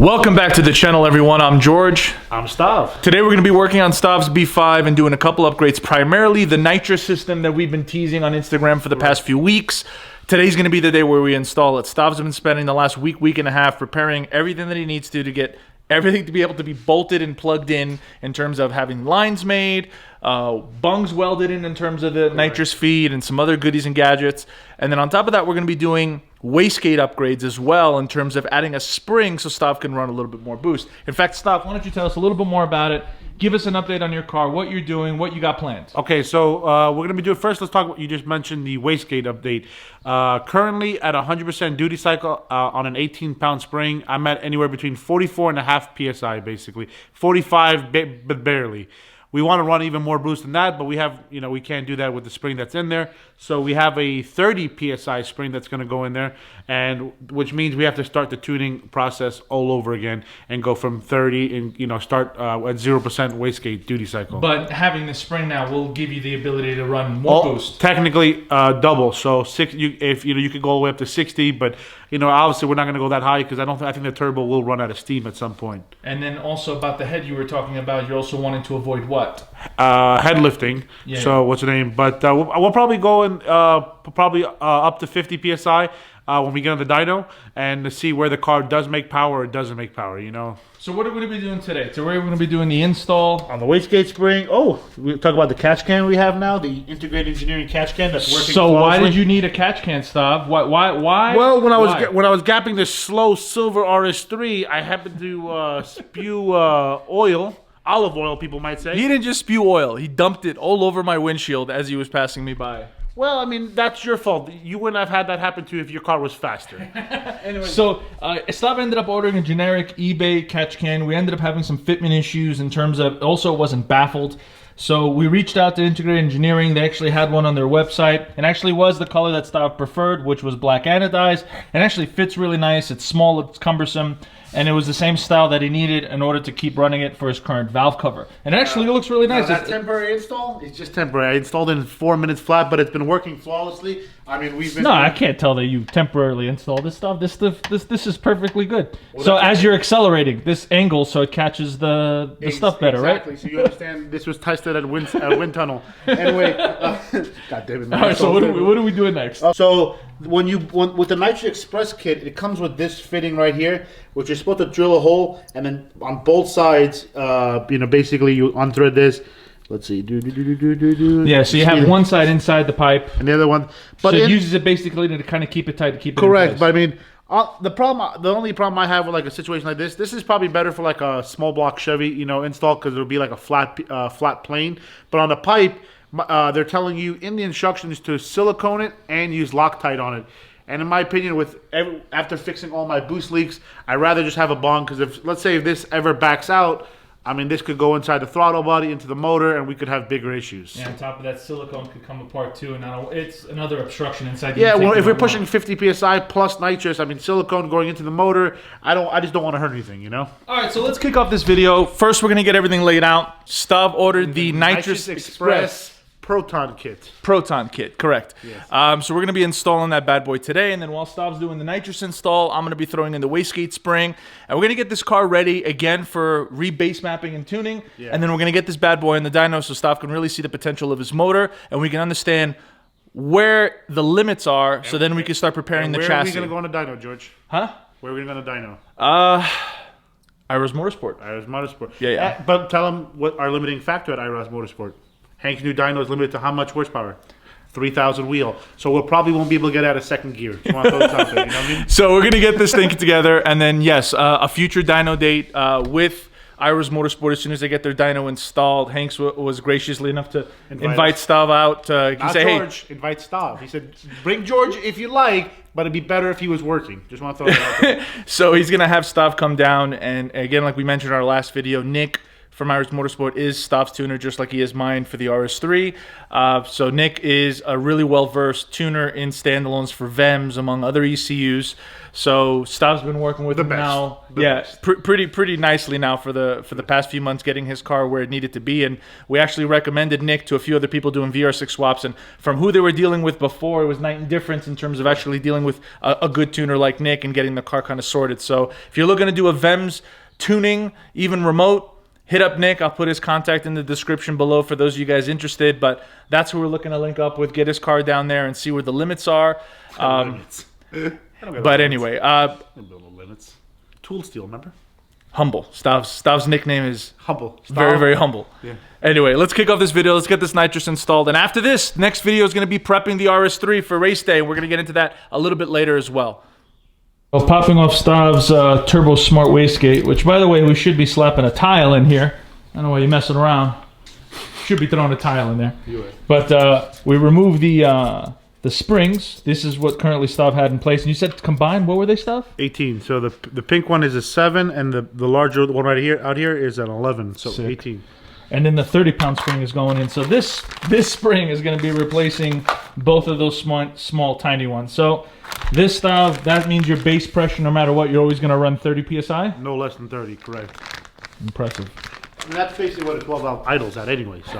Welcome back to the channel, everyone. I'm George. I'm Stav. Today we're going to be working on Stav's B5 and doing a couple upgrades, primarily the Nitrous system that we've been teasing on Instagram for the past few weeks. Today's going to be the day where we install it. Stav's been spending the last week and a half preparing everything that he needs to get everything to be able to be bolted and plugged in terms of having lines made, bungs welded in terms of the Nitrous feed, and some other goodies and gadgets. And then on top of that, we're going to be doing Wastegate upgrades as well in terms of adding a spring so Stav can run a little bit more boost. In fact, Stav, why don't you tell us a little bit more about it? Give us an update on your car, what you're doing, what you got planned. Okay, so we're going to be doing, first let's talk about, you just mentioned the Wastegate update. Currently at 100% duty cycle on an 18-pound spring, I'm at anywhere between 44.5 PSI basically. 45, but barely. We want to run even more boost than that, but we have, we can't do that with the spring that's in there. So we have a 30 PSI spring that's going to go in there, and which means we have to start the tuning process all over again and go from 30 and, start at 0% Wastegate duty cycle. But having the spring now will give you the ability to run more boost. Technically, double. So you could go all the way up to 60, but obviously we're not going to go that high because I think the turbo will run out of steam at some point. And then also about the head you were talking about, you're also wanting to avoid what? Head lifting. Yeah. So what's the name? But we'll probably go in up to 50 psi when we get on the dyno and to see where the car does make power or doesn't make power. So what are we going to be doing today? Today we're going to be doing the install on the Wastegate spring. Oh, we talk about the catch can we have now, the integrated engineering catch can that's working. So why did you need a catch can, Stav? Why? Well, when I was gapping this slow silver RS3, I happened to spew oil. Olive oil, people might say. He didn't just spew oil. He dumped it all over my windshield as he was passing me by. Well, I mean, that's your fault. You wouldn't have had that happen to you if your car was faster. Anyway. So, Stav ended up ordering a generic eBay catch can. We ended up having some fitment issues in terms of, also it wasn't baffled. So we reached out to Integrated Engineering. They actually had one on their website. It actually was the color that Stav preferred, which was black anodized. It actually fits really nice. It's small, it's cumbersome. And it was the same style that he needed in order to keep running it for his current valve cover. And it actually looks really nice. That temporary install? It's just temporary. I installed it in 4 minutes flat, but it's been working flawlessly. I mean, we've been... No, I can't tell that you temporarily installed this stuff. This is perfectly good. Well, so as you're accelerating this angle, so it catches the stuff better, right? Exactly. So you understand this was tested at wind tunnel. Anyway, God damn it, man. All right, so what are we doing next? So with the Nitrous Express kit, it comes with this fitting right here, which you're supposed to drill a hole, and then on both sides, basically you unthread this. Let's see. Yeah, so you have one side inside the pipe, and the other one. But so it uses it basically to kind of keep it tight, to keep it correct. in place. But I mean, the only problem I have with like a situation like this is probably better for like a small block Chevy, install, because it'll be like a flat plane. But on the pipe, they're telling you in the instructions to silicone it and use Loctite on it. And in my opinion, after fixing all my boost leaks, I'd rather just have a bong, because let's say if this ever backs out, I mean, this could go inside the throttle body, into the motor, and we could have bigger issues. Yeah, on top of that, silicone could come apart too, and it's another obstruction inside the intake. Yeah, well, if we're pushing 50 psi plus nitrous, I mean, silicone going into the motor, I just don't want to hurt anything, All right, so let's kick off this video. First, we're going to get everything laid out. Stav ordered the Nitrous Express Proton kit. Proton kit, correct. Yes. So we're going to be installing that bad boy today, and then while Stav's doing the Nitrous install, I'm going to be throwing in the Wastegate spring, and we're going to get this car ready again for rebase mapping and tuning, and then we're going to get this bad boy in the dyno so Stav can really see the potential of his motor, and we can understand where the limits are, so then we can start preparing the chassis. Where are we going to go on the dyno, George? Huh? Where are we going to go on the dyno? Iros Motorsport. Iros Motorsport. Yeah. But tell them what our limiting factor at Iros Motorsport. Hank's new dyno is limited to how much horsepower? 3,000 wheel. So we probably won't be able to get out of second gear. Just want to throw this out there, you know what I mean? So we're going to get this thing together, and then, yes, a future dyno date with Iros Motorsport as soon as they get their dyno installed. Hanks was graciously enough to invite Stav out. Not George, invite Stav. He said, bring George if you like, but it'd be better if he was working. Just want to throw that out there. So he's going to have Stav come down, and again, like we mentioned in our last video, Nick from Irish Motorsport is Stav's tuner, just like he is mine for the RS3. So Nick is a really well-versed tuner in standalones for VEMs, among other ECUs. So Stav's been working with him now, pretty nicely now for the past few months, getting his car where it needed to be. And we actually recommended Nick to a few other people doing VR6 swaps. And from who they were dealing with before, it was night and difference in terms of actually dealing with a good tuner like Nick and getting the car kind of sorted. So if you're looking to do a VEMs tuning, even remote, hit up Nick. I'll put his contact in the description below for those of you guys interested. But that's who we're looking to link up with, get his car down there and see where the limits are. But anyway, limits. Tool steel, remember? Humble. Stav's nickname is Humble. Very, very humble. Yeah. Anyway, let's kick off this video. Let's get this nitrous installed. And after this, next video is going to be prepping the RS3 for race day. We're going to get into that a little bit later as well. Well, popping off Stav's Turbo Smart Wastegate, which, by the way, we should be slapping a tile in here. I don't know why you're messing around. Should be throwing a tile in there. But we removed the springs. This is what currently Stav had in place. And you said combined, what were they, Stav? 18. So the pink one is a 7, and the larger one right here out here is an 11. So sick. 18. And then the 30-pound spring is going in. So this spring is going to be replacing both of those small tiny ones. So this Stav, that means your base pressure, no matter what, you're always going to run 30 psi. No less than 30, correct. Impressive. I mean, that's basically what a 12-valve idle's at anyway. So,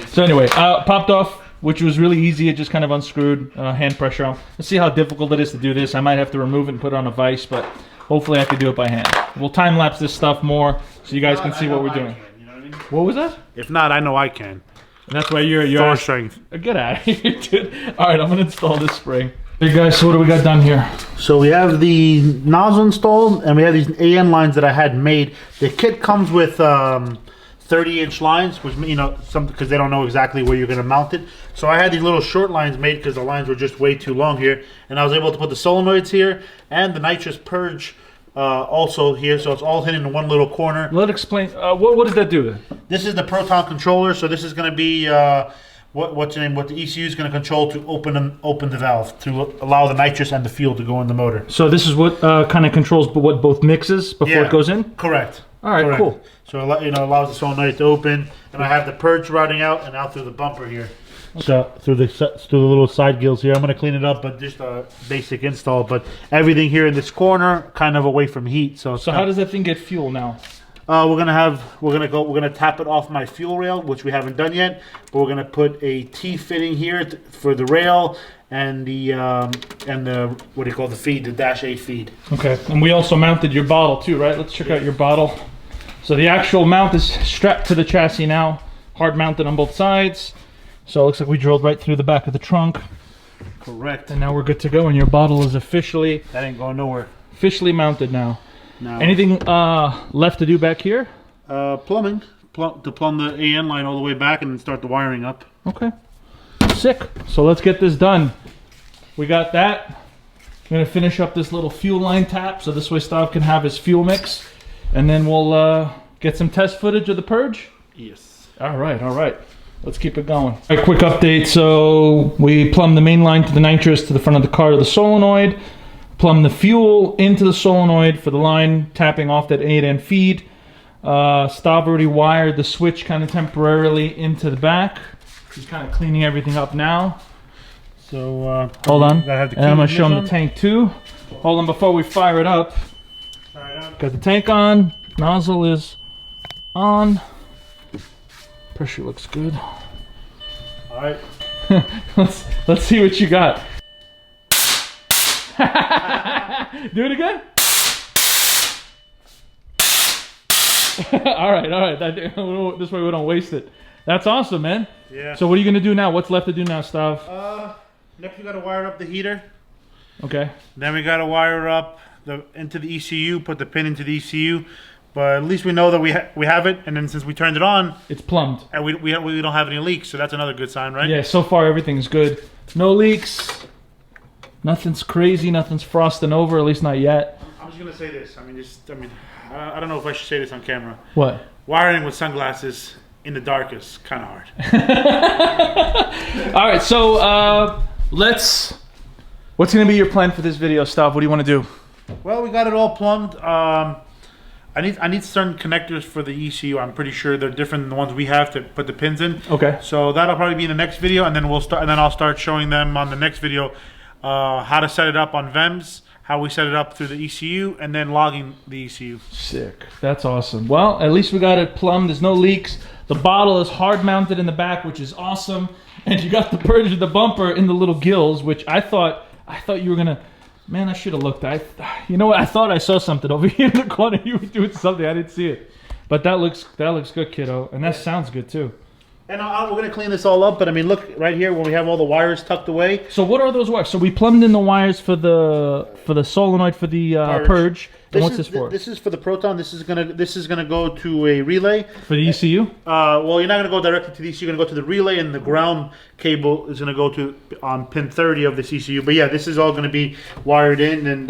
so anyway, popped off, which was really easy. It just kind of unscrewed, hand pressure on. Let's see how difficult it is to do this. I might have to remove it and put it on a vise, but hopefully I can do it by hand. We'll time lapse this stuff more so you guys can see what we're doing. You know what I mean? What was that? If not, I know I can. And that's why you're Thor strength. Get out of here, dude. All right, I'm gonna install this spring. Hey guys, so what do we got done here? So we have the nozzle installed, and we have these AN lines that I had made. The kit comes with 30-inch lines, which, you know, because they don't know exactly where you're going to mount it. So I had these little short lines made because the lines were just way too long here, and I was able to put the solenoids here and the nitrous purge also here, so it's all hidden in one little corner. Let's explain. What does that do? This is the Proton controller, so this is going to be what the ECU is going to control to open the valve to allow the nitrous and the fuel to go in the motor. So this is what kind of controls what both mixes before it goes in? Correct. All right, cool. So it allows the solenoid to open, and I have the purge routing out and out through the bumper here. Okay. So through the little side gills here, I'm going to clean it up, but just a basic install. But everything here in this corner, kind of away from heat. So how does that thing get fuel now? We're gonna tap it off my fuel rail, which we haven't done yet. But we're gonna put a T fitting here for the rail and the what do you call the feed, the Dash 8 feed. Okay, and we also mounted your bottle too, right? Let's check out your bottle. So the actual mount is strapped to the chassis now, hard mounted on both sides. So it looks like we drilled right through the back of the trunk. Correct. And now we're good to go, and your bottle is officially... That ain't going nowhere. Officially mounted now. No. Anything left to do back here? Plumbing. To plumb the AN line all the way back and then start the wiring up. Okay. Sick. So let's get this done. We got that. I'm going to finish up this little fuel line tap, so this way Stav can have his fuel mix. And then we'll get some test footage of the purge? Yes. All right. Let's keep it going. A quick update. So we plumbed the main line to the nitrous to the front of the car to the solenoid. Plumb the fuel into the solenoid for the line, tapping off that 8N feed. Stav already wired the switch kind of temporarily into the back. He's kind of cleaning everything up now. So hold on, and I'm gonna show him the tank too. Hold on, before we fire it up. Got the tank on, nozzle is on. Pressure looks good. All right. let's see what you got. Do it again. all right. This way we don't waste it. That's awesome, man. Yeah. So what are you gonna do now? What's left to do now, Stav? Next we gotta wire up the heater. Okay. Then we gotta wire up into the ECU, put the pin into the ECU. But at least we know that we have it, and then since we turned it on, it's plumbed, and we don't have any leaks, so that's another good sign, right? Yeah. So far everything's good. No leaks. Nothing's crazy. Nothing's frosting over. At least not yet. I'm just gonna say this. I don't know if I should say this on camera. What? Wiring with sunglasses in the dark is kind of hard. All right. So what's gonna be your plan for this video, Stav? What do you want to do? Well, we got it all plumbed. I need certain connectors for the ECU. I'm pretty sure they're different than the ones we have to put the pins in. Okay. So that'll probably be in the next video, and then I'll start showing them on the next video how to set it up on VEMS, how we set it up through the ECU, and then logging the ECU. Sick. That's awesome. Well, at least we got it plumbed. There's no leaks. The bottle is hard mounted in the back, which is awesome. And you got the purge of the bumper in the little gills, which I thought you were gonna. Man, I should have looked. You know what? I thought I saw something over here in the corner. You were doing something. I didn't see it. But that looks good, kiddo. And that sounds good too. And we're going to clean this all up, but I mean, look right here where we have all the wires tucked away. So what are those wires? So we plumbed in the wires for the solenoid for the purge. And what's this for? This is for the Proton. This is gonna go to a relay. For the ECU? Well, you're not gonna go directly to the ECU. You're gonna go to the relay, and the ground cable is gonna go to on pin 30 of this ECU. But yeah, this is all gonna be wired in and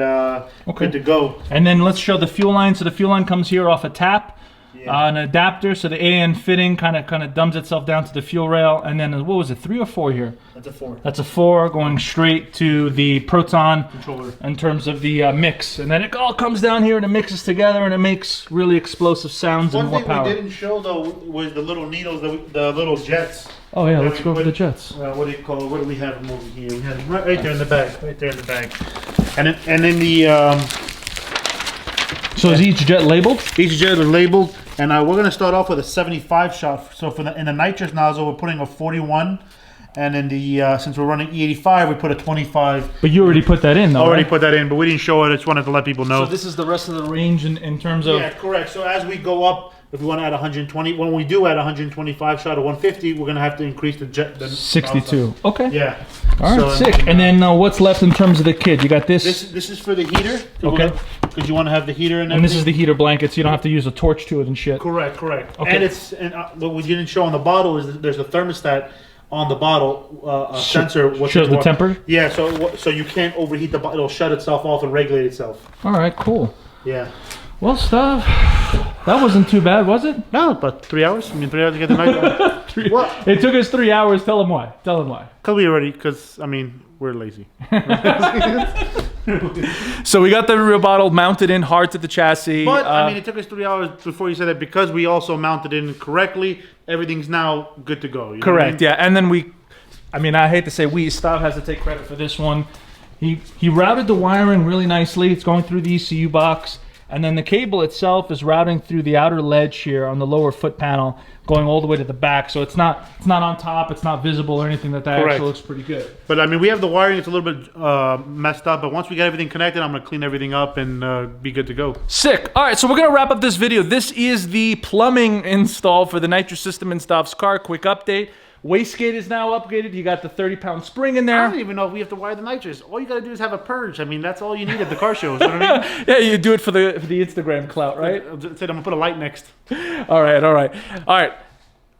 good to go. And then let's show the fuel line. So the fuel line comes here off a tap. Yeah. An adapter, so the AN fitting kind of dumbs itself down to the fuel rail, and then what was it, 3 or 4 here? That's a 4. That's a 4 going straight to the Proton controller in terms of the mix, and then it all comes down here and it mixes together and it makes really explosive sounds and more power. One thing we didn't show though was the little needles, the little jets. Oh yeah, let's go over the jets. What do you call it? What do we have them over here? We have them right there in the bag, and in the. So is each jet labeled? Each jet is labeled. And we're going to start off with a 75 shot. So in the nitrous nozzle, we're putting a 41. And in the since we're running E85, we put a 25. But you already put that in, though, Already right? put that in, but we didn't show it. I just wanted to let people know. So this is the rest of the range in terms of... Yeah, correct. So as we go up, if we want to add 120, when we do add 125 shot or 150, we're going to have to increase the jet. 62. Okay. Yeah. All right, sick. And then what's left in terms of the kit? You got this? This is for the heater. Okay. Because you want to have the heater in. And this is the heater blanket, so you don't have to use a torch to it and shit. Correct. Okay. And what we didn't show on the bottle is that there's a thermostat on the bottle, a sensor. Shows the temper? Yeah, so you can't overheat the bottle. It'll shut itself off and regulate itself. All right, cool. Yeah. Well, Stav, that wasn't too bad, was it? No, but 3 hours. I mean, 3 hours to get the night. Well, it took us 3 hours. Tell them why. Because we're lazy. So we got the rear bottle mounted in hard to the chassis. But it took us 3 hours before you said that because we also mounted in correctly. Everything's now good to go. Correct. Yeah, and then I hate to say Stav has to take credit for this one. He routed the wiring really nicely. It's going through the ECU box. And then the cable itself is routing through the outer ledge here on the lower foot panel, going all the way to the back. So it's not on top, it's not visible or anything that Correct. actually looks pretty good. But we have the wiring, it's a little bit messed up, but once we get everything connected, I'm gonna clean everything up and be good to go. Sick. All right, so we're gonna wrap up this video. This is the plumbing install for the nitrous system in Stav's car. Quick update. Wastegate is now upgraded. You got the 30-pound spring in there. I don't even know if we have to wire the nitrous. All you got to do is have a purge. I mean, that's all you need at the car shows. You know what I mean? Yeah, you do it for the Instagram clout, right? I said I'm going to put a light next. All right.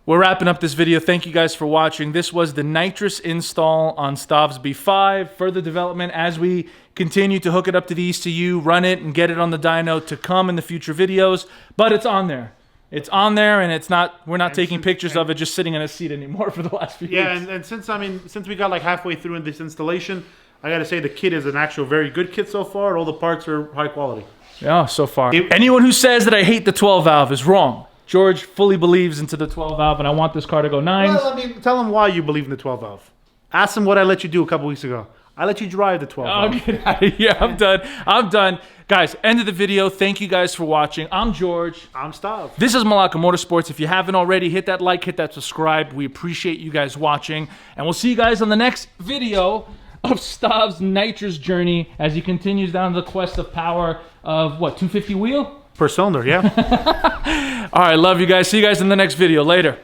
We're wrapping up this video. Thank you guys for watching. This was the nitrous install on Stav's B5. Further development as we continue to hook it up to the ECU, run it, and get it on the dyno to come in the future videos. But it's on there. It's on there, and we're not taking pictures of it just sitting in a seat anymore for the last few weeks. Yeah, and since we got like halfway through in this installation, I got to say the kit is an actual very good kit so far. All the parts are high quality. Yeah, so far. Anyone who says that I hate the 12 valve is wrong. George fully believes into the 12 valve, and I want this car to go 9s. Well, tell him why you believe in the 12 valve. Ask him what I let you do a couple weeks ago. I let you drive the 12 valve. Oh, get out of here. I'm done. Guys, end of the video. Thank you guys for watching. I'm George. I'm Stav. This is Malaka Motorsports. If you haven't already, hit that like, hit that subscribe. We appreciate you guys watching. And we'll see you guys on the next video of Stav's nitrous journey as he continues down the quest of power of, 250 wheel? Per cylinder, yeah. All right, love you guys. See you guys in the next video. Later.